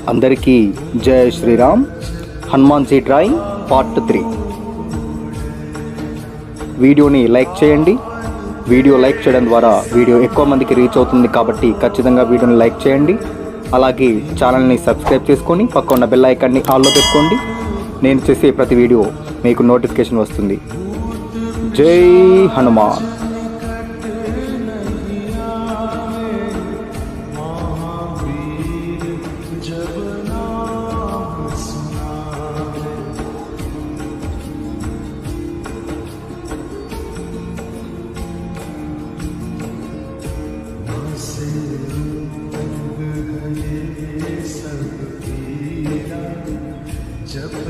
అందరికీ జై Shriram. Hanuman ji drawing part 3. వీడియోని లైక్ చేయండి. వీడియో లైక్ చేయడం ద్వారా వీడియో ఎక్కువ మందికి రీచ్ అవుతుంది కాబట్టి ఖచ్చితంగా వీడియోని లైక్ చేయండి. అలాగే ఛానల్ని సబ్స్క్రైబ్ చేసుకొని పక్క ఉన్న బెల్ ఐకాన్ని ఆన్లో పెట్టుకోండి. నేను చేసే ప్రతి వీడియో మీకు నోటిఫికేషన్ వస్తుంది. జై హనుమాన్. जब